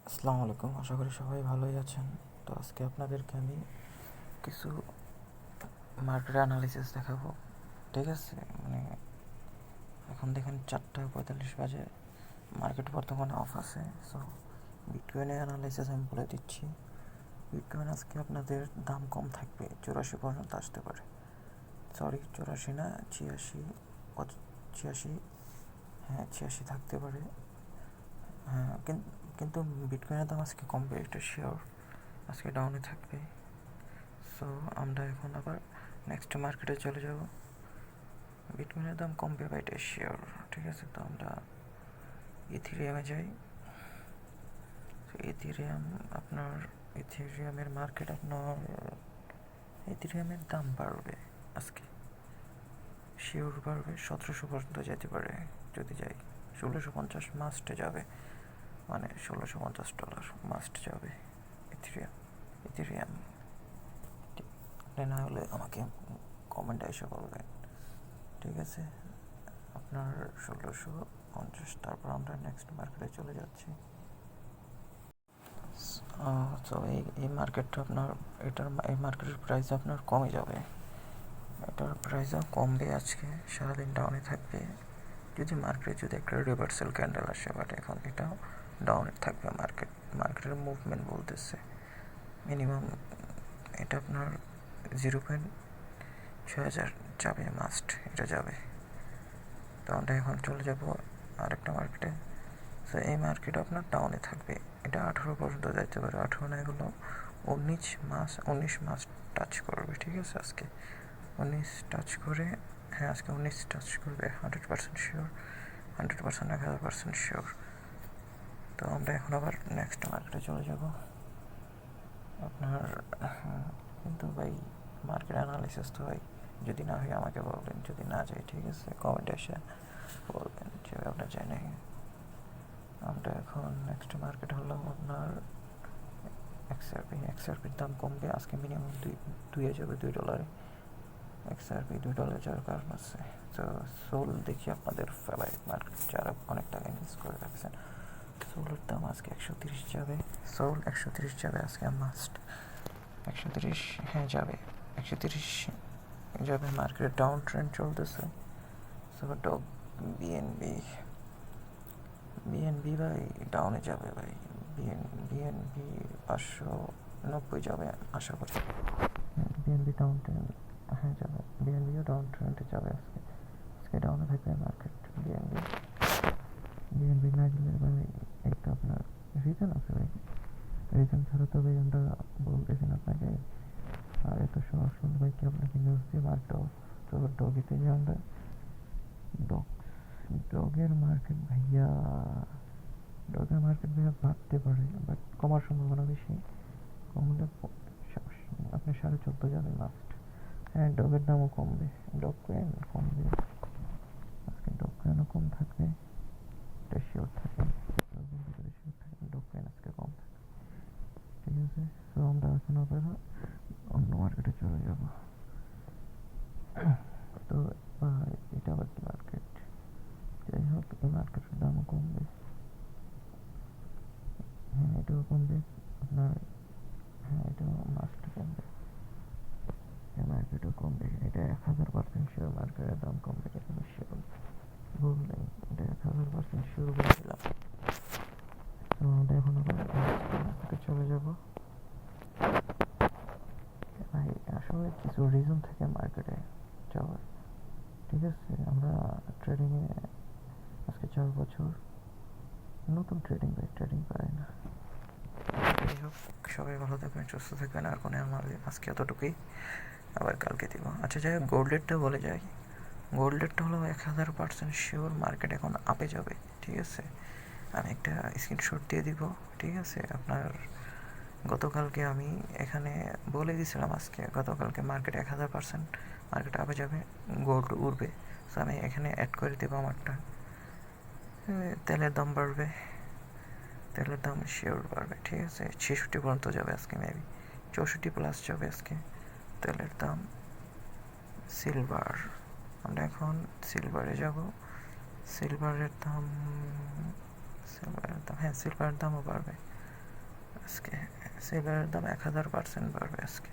আসসালামু আলাইকুম, আশা করি সবাই ভালোই আছেন। তো আজকে আপনাদেরকে আমি কিছু মার্কেট অ্যানালিসিস দেখাবো। ঠিক আছে, মানে এখন দেখেন 4:45 বাজে, মার্কেট বর্তমানে অফ আছে। সো বিটকয়েনের অ্যানালিসিস আমি বলে দিচ্ছি। বিটকয়েন আজকে আপনাদের দাম কম থাকবে, 84 পর্যন্ত আসতে পারে। সরি, 84 না, 86, 86, হ্যাঁ 86 থাকতে পারে। হ্যাঁ, কিন্তু বিটকয়েনের দাম আজকে কমবে, এটা শিওর। আজকে ডাউনে থাকবে। সো আমরা এখন আবার নেক্সট মার্কেটে চলে যাব। বিটকয়েনের দাম কমবে বা এটা শিওর। ঠিক আছে, তো আমরা ইথেরিয়ামে যাই। তো ইথেরিয়ামের মার্কেট আপনার ইথেরিয়ামের দাম বাড়বে আজকে, শিওর বাড়বে। 1700 পর্যন্ত যেতে পারে যদি যাই। 1650 মাস্টে যাবে, মানে $1650 মাস্ট যাবে ইথেরিয়াম। না হলে আমাকে কমেন্টে এসে বলবেন। ঠিক আছে, আপনার 1650। তারপর আমরা নেক্সট মার্কেটে চলে যাচ্ছি। তো এই মার্কেটটা আপনার এই মার্কেটের প্রাইস আপনার কমে যাবে। এটার প্রাইসও কমবে, আজকে সারাদিন ডাউনে থাকবে। যদি একটা রিভার্সাল ক্যান্ডেল আসে, বাট এখন এটাও ডাউনে থাকবে। মার্কেটের মুভমেন্ট বলতেছে মিনিমাম এটা আপনার 0.6000 যাবে, মাস্ট এটা যাবে। তো আমরা এখন চলে যাব আরেকটা মার্কেটে। তো এই মার্কেট আপনার ডাউনে থাকবে, এটা 18 পর্যন্ত যাইতে পারে। 18 না, এগুলো 19 মাস টাচ করবে। ঠিক আছে, আজকে 19 টাচ করে, হ্যাঁ আজকে 19 টাচ করবে, 100% শিওর, 100%, 1000% শিওর। তো আমরা এখন আবার নেক্সট মার্কেটে চলে যাব আপনার। কিন্তু ভাই মার্কেট অ্যানালিসিস তো ভাই যদি না হয় আমাকে বলবেন, যদি না যাই ঠিক আছে কমেন্টে এসে বলবেন যে আপনার চাই নাকি। আমরা এখন নেক্সট মার্কেট হলো আপনার এক্সআরপির দাম কমবে আজকে, মিনিমাম দুই যাবে $2। এক্সআরপি $2 যাওয়ার কারণ আছে। তো সোল দেখি আপনাদের ফেভারিট মার্কেট, যারা অনেক টাকা ইনভেস্ট করে রাখছেন, সোলের দাম আজকে 130 যাবে। সোল 130 যাবে আজকে মাস্ট। 130, হ্যাঁ যাবে, 130 যাবে। মার্কেটের ডাউন ট্রেন্ড চলতেছে। সো ডগ বিএনবি বিএনবি ভাই ডাউনে যাবে ভাই। বিএনবি 590 যাবে আশা করি। বিএনবি ডাউন ট্রেন্ড, হ্যাঁ যাবে, বিএনবিও ডাউন ট্রেন্ডে যাবে আজকে। আজকে ডাউনে থাকবে মার্কেট। বিএনবি না গেলে ভাই একটা আপনার রিজন আছে ভাই, রিজন ছাড়া তো ভাই আমরা বলতেছেন আপনাকে। আর এত সহজ শুনতে ভাই কি আপনাকে নিউজ দিয়ে মার্কেট অফ। তো ডগিতে যে আমরা ডগের মার্কেট ভাইয়া, বাড়তে পারে, বাট কমার সম্ভাবনা বেশি। কমলে আপনি 14.5 যাবে মাস্ট। হ্যাঁ ডগের দামও কমবে, ডগ কয়েন কমবে আজকে, ডগ কয়েনও কম থাকবে, এটা শিওর থাকে। ডগের ভিতরে শিওর থাকে ডগ কয়েন আজকে কম থাকে। ঠিক আছে, তো আমরা এখন আবার অন্য মার্কেটে চলে যাব। তো এটা আবার কি মার্কেট, যাই হোক এই মার্কেটের দামও কমবে। হ্যাঁ এটাও কমবে আপনার, হ্যাঁ এটাও মাস্ট কমবে। এই মার্কেটও কমবে, এটা 1000% শিওর মার্কেটের দাম কমবে, এটা কিন্তু শিওর ভুল নেই, এটা 1000% শিওর বলছিলাম। তো আমরা এখন আবার মার্কেটে চলে যাব। ভাই আসলে কিছু রিজন থাকে মার্কেটে যাওয়ার। ঠিক আছে, আমরা ট্রেডিংয়ে আজকে 4 বছর, নতুন ট্রেডিং পারে না। যাই হোক, সবাই ভালো থাকবেন, সুস্থ থাকবেন। আর কোনো আমার আজকে এতটুকুই, আবার কালকে দিব। আচ্ছা যাই হোক, গোল্ডেরটা বলে যাই। গোল্ডেরটা হলো 1000% শিওর মার্কেট এখন আপে যাবে। ঠিক আছে, আমি একটা স্ক্রিনশট দিয়ে দিব। ঠিক আছে, আপনার গতকালকে আমি এখানে বলে দিয়েছিলাম আজকে, গতকালকে মার্কেট 1000% মার্কেট আপে যাবে, গোল্ড উঠবে। সো আমি এখানে অ্যাড করে দেবো আমারটা। তেলের দাম বাড়বে, তেলের দাম শিওর বাড়বে। ঠিক আছে, 66 পর্যন্ত যাবে আজকে, মেবি 64+ যাবে আজকে তেলের দাম। সিলভার, আমরা এখন সিলভারে যাব। সিলভারের দাম, হ্যাঁ সিলভারের দামও বাড়বে। আজকে সিলভারের দাম 1000% বাড়বে আজকে।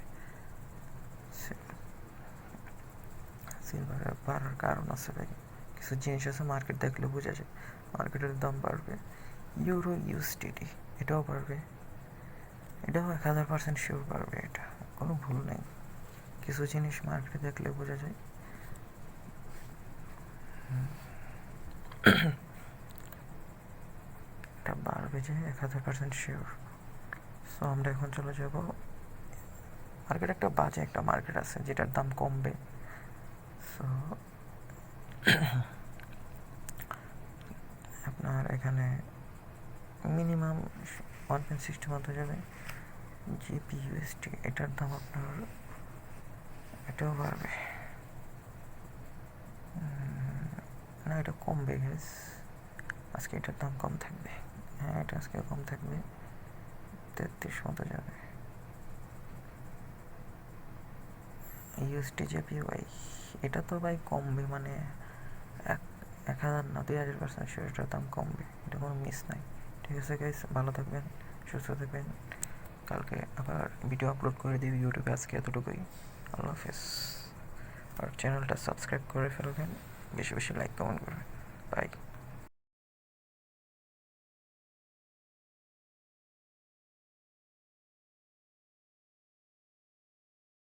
সিলভারের বাড়ার কারণ আছে ভাই, কিছু জিনিস আছে মার্কেট দেখলে বোঝা যায় মার্কেটের দাম বাড়বে। ইউরো ইউএসডিটি এটাও বাড়বে, এটাও 1000% শিওর বাড়বে, এটা কোনো ভুল নেই। কিছু জিনিস মার্কেটে দেখলে বোঝা যায়। এটা বাড়বে যে 1000% শিওর। সো আমরা এখন চলে যাব মার্কেট, একটা বাজে একটা মার্কেট আছে যেটার দাম কমবে। সো আপনার এখানে মিনিমাম 1.60 মতো যাবে। জিপিইউএসটি এটার দাম আপনার এটাও বাড়বে না, এটা কমবে গ্যাস, আজকে এটার দাম কম থাকবে। হ্যাঁ, এটা আজকে কম থাকবে, 33 মতো যাবে। ইউএসটি জেপিওয়াই এটা তো ভাই কমবে, মানে 1000 না 2000% শিওর এটার দাম কমবে, এটা কোনো মিস নাই। ঠিক আছে গাইস, ভালো থাকবেন, সুস্থ থাকবেন। কালকে আবার ভিডিও আপলোড করে দিই ইউটিউবে, আজকে এতটুকুই। আল্লাহ হাফেজ। আর চ্যানেলটা সাবস্ক্রাইব করে ফেলবেন, বেশি বেশি লাইক কমেন্ট করবেন।